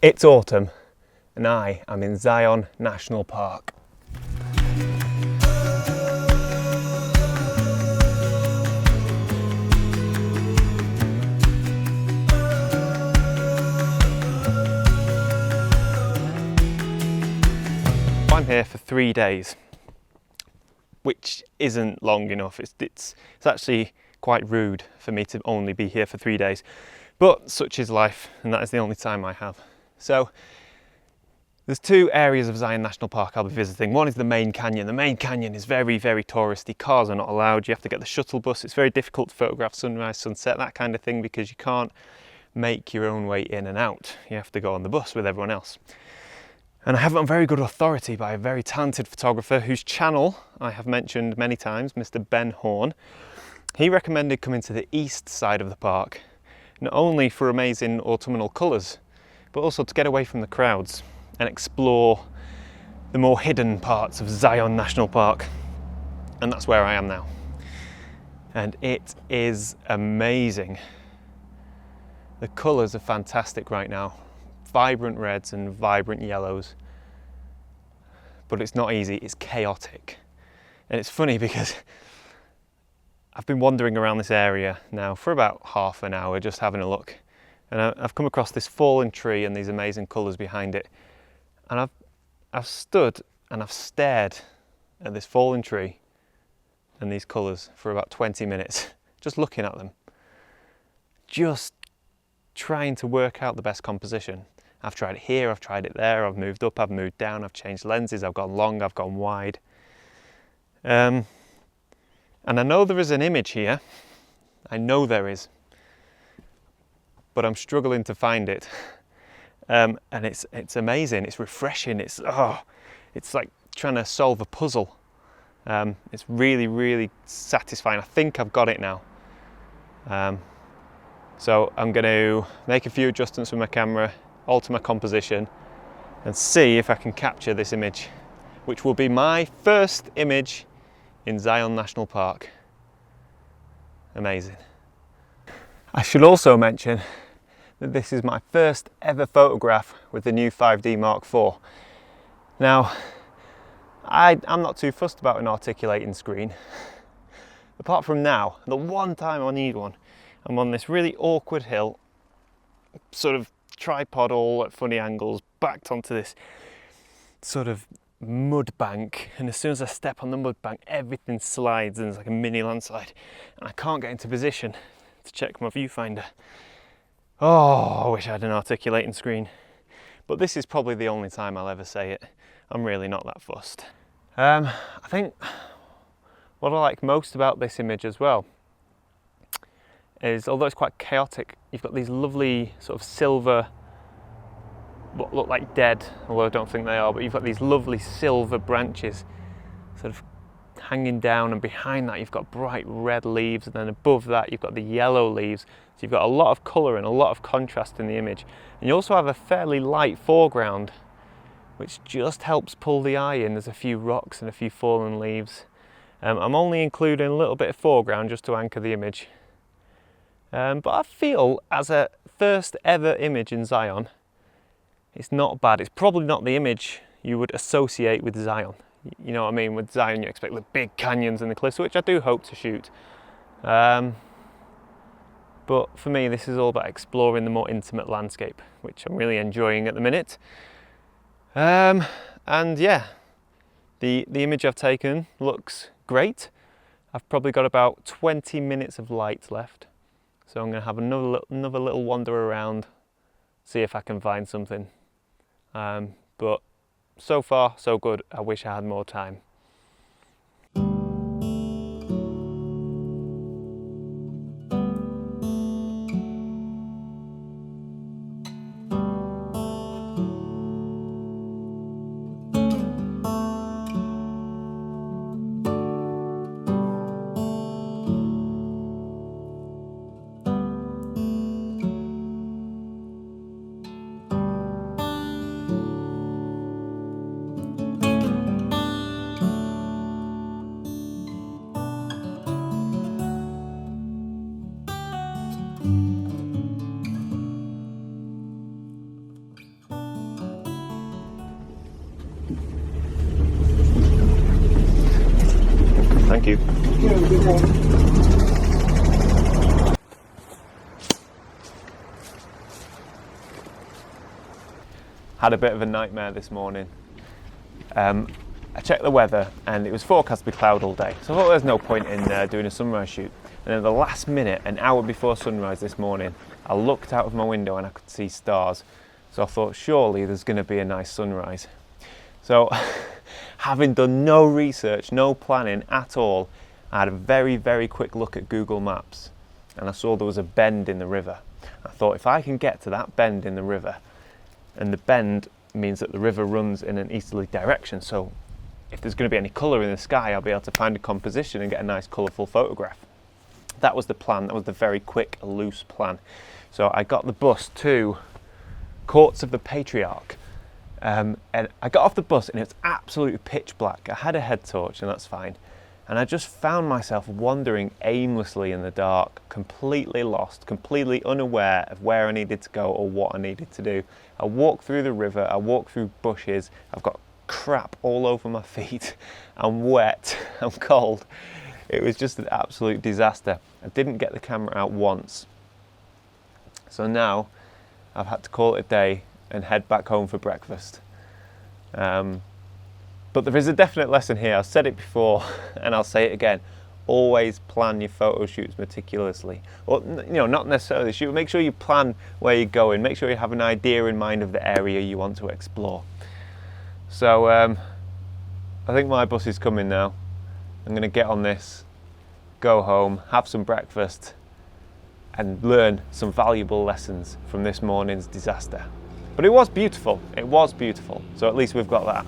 It's autumn and I am in Zion National Park. I'm here for 3 days, which isn't long enough. It's actually quite rude for me to only be here for 3 days, but such is life, and that is the only time I have. So there's 2 areas of Zion National Park I'll be visiting. One is the main canyon. The main canyon is very, very touristy. Cars are not allowed. You have to get the shuttle bus. It's very difficult to photograph sunrise, sunset, that kind of thing, because you can't make your own way in and out. You have to go on the bus with everyone else. And I have it on very good authority by a very talented photographer whose channel I have mentioned many times, Mr. Ben Horn. He recommended coming to the east side of the park, not only for amazing autumnal colours, but also to get away from the crowds and explore the more hidden parts of Zion National Park. And that's where I am now. And it is amazing. The colours are fantastic right now. Vibrant reds and vibrant yellows. But it's not easy, it's chaotic. And it's funny because I've been wandering around this area now for about half an hour, just having a look. And I've come across this fallen tree and these amazing colours behind it. And I've stood and I've stared at this fallen tree and these colours for about 20 minutes, just looking at them. Just trying to work out the best composition. I've tried it here, I've tried it there, I've moved up, I've moved down, I've changed lenses, I've gone long, I've gone wide. And I know there is an image here. I know there is. But I'm struggling to find it. And it's amazing, it's refreshing, it's like trying to solve a puzzle. It's really, really satisfying. I think I've got it now. So I'm going to make a few adjustments with my camera, alter my composition, and see if I can capture this image, which will be my first image in Zion National Park. Amazing. I should also mention that this is my first ever photograph with the new 5D Mark IV. Now, I'm not too fussed about an articulating screen. Apart from now, the one time I need one, I'm on this really awkward hill, sort of tripod all at funny angles, backed onto this sort of mud bank, and as soon as I step on the mud bank, everything slides and it's like a mini landslide, and I can't get into position to check my viewfinder. Oh, I wish I had an articulating screen. But this is probably the only time I'll ever say it. I'm really not that fussed. I think what I like most about this image as well is, although it's quite chaotic, you've got these lovely sort of silver, what look like dead, although I don't think they are, but you've got these lovely silver branches sort of hanging down, and behind that you've got bright red leaves, and then above that you've got the yellow leaves. So you've got a lot of colour and a lot of contrast in the image. And you also have a fairly light foreground, which just helps pull the eye in. There's a few rocks and a few fallen leaves. I'm only including a little bit of foreground just to anchor the image. But I feel, as a first ever image in Zion, it's not bad. It's probably not the image you would associate with Zion. You know what I mean? With Zion you expect the big canyons and the cliffs, which I do hope to shoot. But for me this is all about exploring the more intimate landscape, which I'm really enjoying at the minute. And yeah, the image I've taken looks great. I've probably got about 20 minutes of light left. So I'm going to have another little wander around, see if I can find something. But so far, so good. I wish I had more time. you. Had a bit of a nightmare this morning. I checked the weather and it was forecast to be cloud all day, so I thought there's no point in doing a sunrise shoot. And at the last minute, an hour before sunrise this morning, I looked out of my window and I could see stars. So I thought, surely there's going to be a nice sunrise. So having done no research, no planning at all, I had a very, very quick look at Google Maps and I saw there was a bend in the river. I thought, if I can get to that bend in the river, and the bend means that the river runs in an easterly direction, so if there's going to be any colour in the sky, I'll be able to find a composition and get a nice colourful photograph. That was the plan. That was the very quick, loose plan. So I got the bus to Courts of the Patriarch, and I got off the bus and it was absolutely pitch black. I had a head torch and that's fine. And I just found myself wandering aimlessly in the dark, completely lost, completely unaware of where I needed to go or what I needed to do. I walked through the river, I walked through bushes, I've got crap all over my feet, I'm wet, I'm cold. It was just an absolute disaster. I didn't get the camera out once. So now I've had to call it a day and head back home for breakfast. But there is a definite lesson here. I've said it before and I'll say it again. Always plan your photo shoots meticulously. Or, you know, not necessarily shoot, make sure you plan where you're going. Make sure you have an idea in mind of the area you want to explore. So I think my bus is coming now. I'm going to get on this, go home, have some breakfast and learn some valuable lessons from this morning's disaster. But it was beautiful. It was beautiful. So at least we've got that.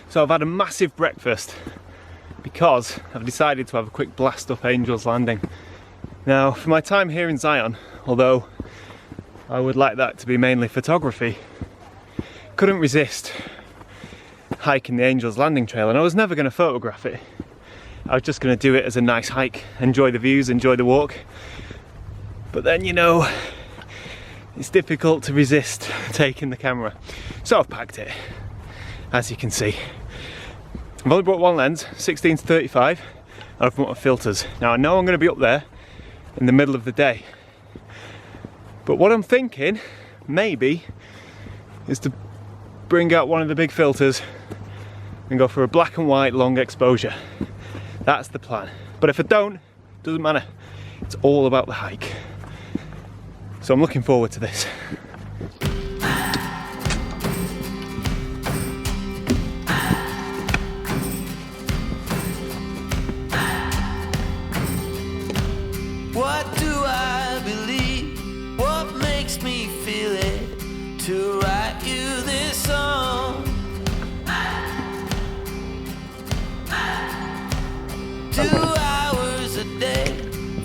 So I've had a massive breakfast because I've decided to have a quick blast up Angel's Landing. Now, for my time here in Zion, although I would like that to be mainly photography, couldn't resist hiking the Angel's Landing trail, and I was never going to photograph it. I was just going to do it as a nice hike, enjoy the views, enjoy the walk. But then, you know, it's difficult to resist taking the camera. So I've packed it, as you can see. I've only brought one lens, 16 to 35, and I've brought my filters. Now I know I'm going to be up there in the middle of the day, but what I'm thinking, maybe, is to bring out one of the big filters and go for a black and white long exposure. That's the plan. But if I don't, doesn't matter. It's all about the hike. So I'm looking forward to this. What do I believe? What makes me feel it to write you this song? 2 hours a day,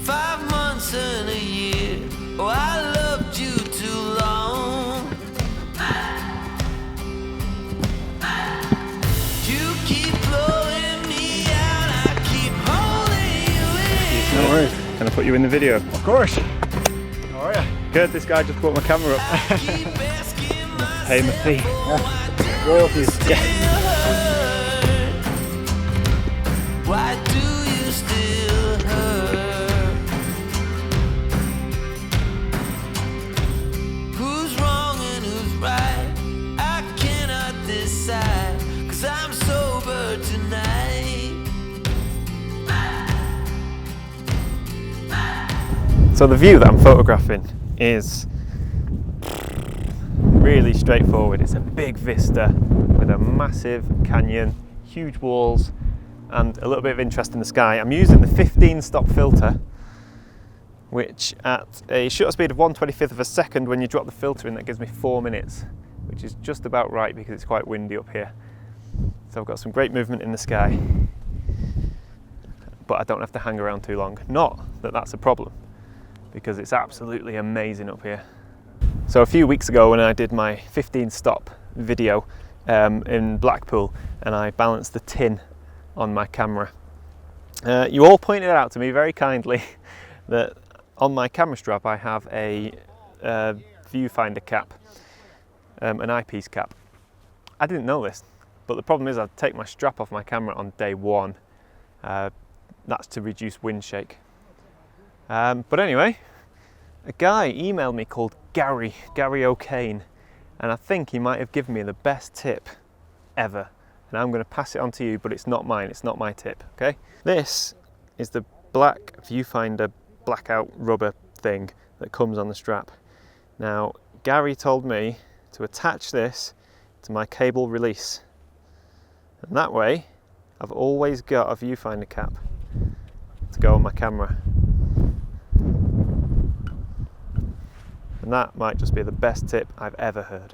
5 months and a year. Oh, I loved you too long. You keep blowing me out, I keep holding you in. No worries. Can I put you in the video? Of course. How are you? Good, this guy just brought my camera up. Pay my fee. Yeah. Royalties. Yeah. Why do you still hurt? Who's wrong and who's right? I cannot decide, 'cause I'm sober tonight. So the view that I'm photographing is really straightforward. It's a big vista with a massive canyon, huge walls, and a little bit of interest in the sky. I'm using the 15 stop filter, which at a shutter speed of 1/25 of a second, when you drop the filter in, that gives me 4 minutes, which is just about right because it's quite windy up here. So I've got some great movement in the sky, but I don't have to hang around too long. Not that that's a problem, because it's absolutely amazing up here. So a few weeks ago, when I did my 15 stop video in Blackpool, and I balanced the tin on my camera, You all pointed out to me very kindly that on my camera strap I have a viewfinder cap, an eyepiece cap. I didn't know this, but the problem is I'd take my strap off my camera on day one. That's to reduce wind shake. But anyway, a guy emailed me called Gary O'Kane, and I think he might have given me the best tip ever. And I'm going to pass it on to you, but it's not mine, it's not my tip, okay? This is the black viewfinder blackout rubber thing that comes on the strap. Now, Gary told me to attach this to my cable release. And that way, I've always got a viewfinder cap to go on my camera. And that might just be the best tip I've ever heard.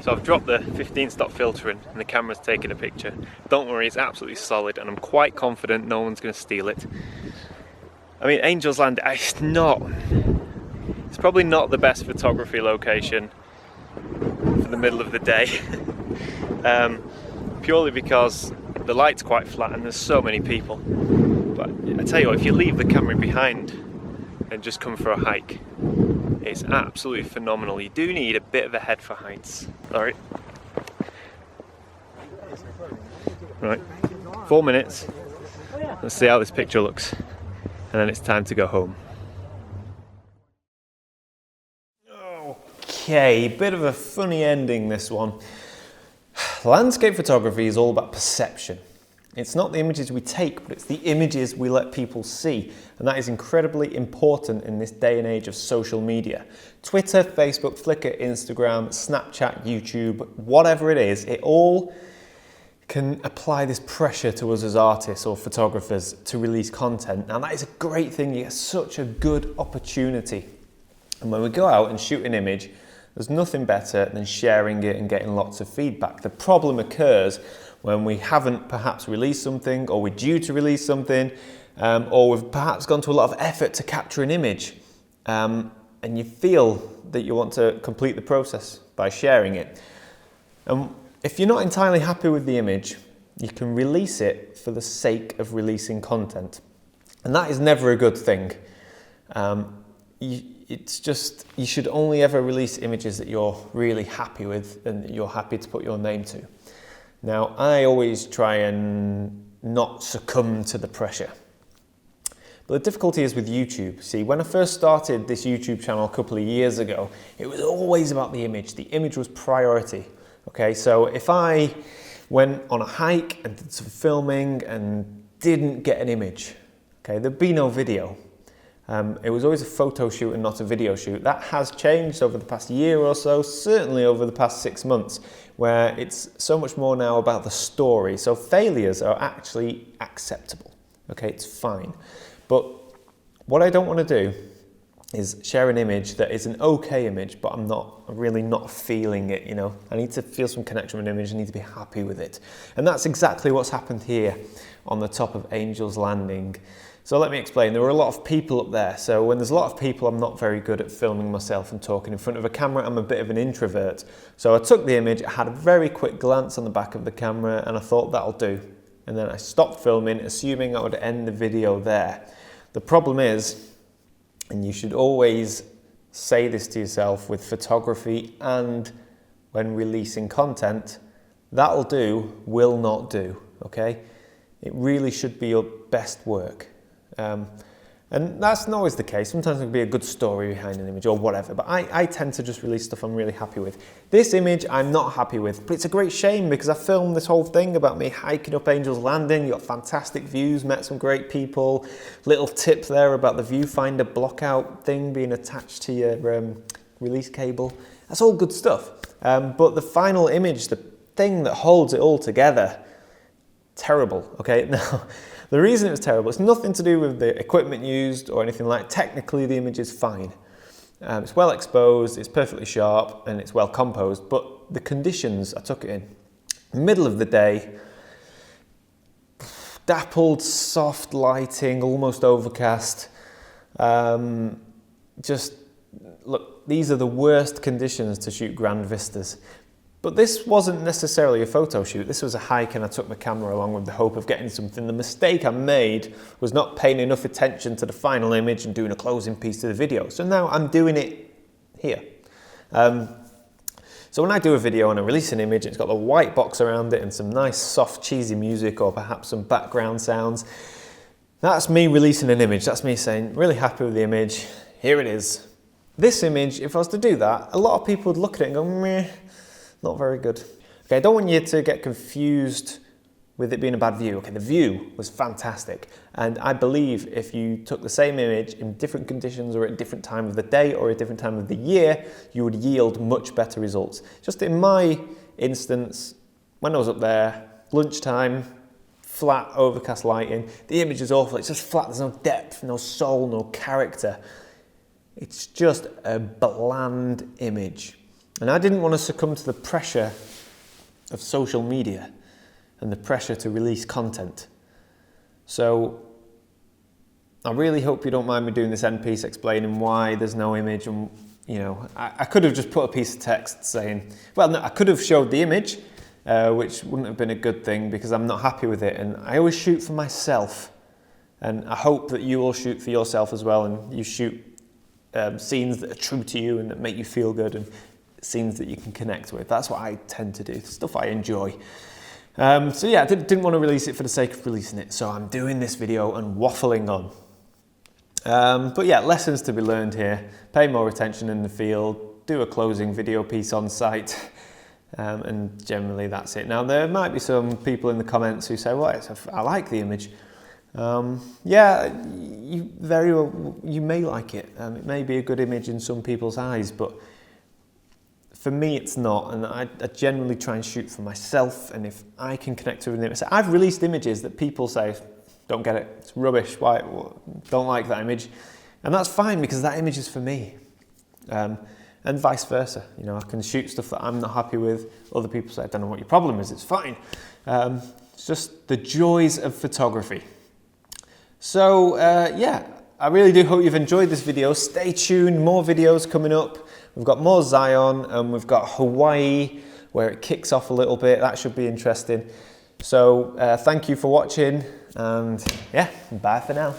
So I've dropped the 15 stop filter in and the camera's taken a picture. Don't worry, it's absolutely solid and I'm quite confident no one's going to steal it. I mean, Angel's Land, it's probably not the best photography location for the middle of the day. Purely because the light's quite flat and there's so many people. But I tell you what, if you leave the camera behind and just come for a hike, it's absolutely phenomenal. You do need a bit of a head for heights. Alright. Right, 4 minutes. Let's see how this picture looks. And then it's time to go home. Okay, bit of a funny ending this one. Landscape photography is all about perception. It's not the images we take, but it's the images we let people see. And that is incredibly important in this day and age of social media. Twitter, Facebook, Flickr, Instagram, Snapchat, YouTube, whatever it is, it all can apply this pressure to us as artists or photographers to release content. Now that is a great thing, you get such a good opportunity. And when we go out and shoot an image, there's nothing better than sharing it and getting lots of feedback. The problem occurs when we haven't perhaps released something, or we're due to release something, or we've perhaps gone to a lot of effort to capture an image, and you feel that you want to complete the process by sharing it. And if you're not entirely happy with the image, you can release it for the sake of releasing content. And that is never a good thing. It's just, you should only ever release images that you're really happy with and that you're happy to put your name to. Now, I always try and not succumb to the pressure. But the difficulty is with YouTube. See, when I first started this YouTube channel a couple of years ago, it was always about the image. The image was priority. Okay, so if I went on a hike and did some filming and didn't get an image, okay, there'd be no video. It was always a photo shoot and not a video shoot. That has changed over the past year or so, certainly over the past 6 months, where it's so much more now about the story. So failures are actually acceptable. Okay, it's fine. But what I don't want to do is share an image that is an okay image, but I'm really not feeling it, you know. I need to feel some connection with an image, I need to be happy with it. And that's exactly what's happened here on the top of Angel's Landing. So let me explain, there were a lot of people up there. So when there's a lot of people, I'm not very good at filming myself and talking in front of a camera. I'm a bit of an introvert. So I took the image, I had a very quick glance on the back of the camera and I thought that'll do. And then I stopped filming, assuming I would end the video there. The problem is, and you should always say this to yourself with photography and when releasing content, that'll do will not do, okay? It really should be your best work. And that's not always the case. Sometimes there can be a good story behind an image or whatever, but I tend to just release stuff I'm really happy with. This image I'm not happy with, but it's a great shame because I filmed this whole thing about me hiking up Angel's Landing. You got fantastic views, met some great people. Little tip there about the viewfinder blockout thing being attached to your release cable. That's all good stuff. But the final image, the thing that holds it all together, terrible, okay? Now, the reason it was terrible, it's nothing to do with the equipment used or anything like that. Technically, the image is fine. It's well exposed, it's perfectly sharp, and it's well composed, but the conditions I took it in. Middle of the day, dappled, soft lighting, almost overcast. Just, look, these are the worst conditions to shoot grand vistas. But this wasn't necessarily a photo shoot. This was a hike and I took my camera along with the hope of getting something. The mistake I made was not paying enough attention to the final image and doing a closing piece to the video. So now I'm doing it here. So when I do a video and I release an image, it's got the white box around it and some nice soft cheesy music or perhaps some background sounds. That's me releasing an image. That's me saying, really happy with the image. Here it is. This image, if I was to do that, a lot of people would look at it and go, meh, not very good. Okay, I don't want you to get confused with it being a bad view. Okay, the view was fantastic. And I believe if you took the same image in different conditions or at a different time of the day or a different time of the year, you would yield much better results. Just in my instance, when I was up there, lunchtime, flat, overcast lighting, the image is awful. It's just flat, there's no depth, no soul, no character. It's just a bland image. And I didn't want to succumb to the pressure of social media and the pressure to release content. So I really hope you don't mind me doing this end piece explaining why there's no image. And you know, I could have just put a piece of text saying, well, no, I could have showed the image, which wouldn't have been a good thing because I'm not happy with it. And I always shoot for myself. And I hope that you all shoot for yourself as well, and you shoot scenes that are true to you and that make you feel good, and scenes that you can connect with. That's what I tend to do, stuff I enjoy. So yeah, I didn't want to release it for the sake of releasing it, so I'm doing this video and waffling on. But yeah, lessons to be learned here. Pay more attention in the field, do a closing video piece on site, and generally that's it. Now there might be some people in the comments who say, well, I like the image. Yeah, you may like it. It may be a good image in some people's eyes, but for me it's not, and I generally try and shoot for myself, and if I can connect with an image. So I've released images that people say, don't get it, it's rubbish, why, don't like that image, and that's fine because that image is for me. And vice versa, you know, I can shoot stuff that I'm not happy with, other people say, I don't know what your problem is, it's fine. It's just the joys of photography. So yeah, I really do hope you've enjoyed this video. Stay tuned, more videos coming up. We've got more Zion and we've got Hawaii where it kicks off a little bit. That should be interesting. So thank you for watching, and yeah, bye for now.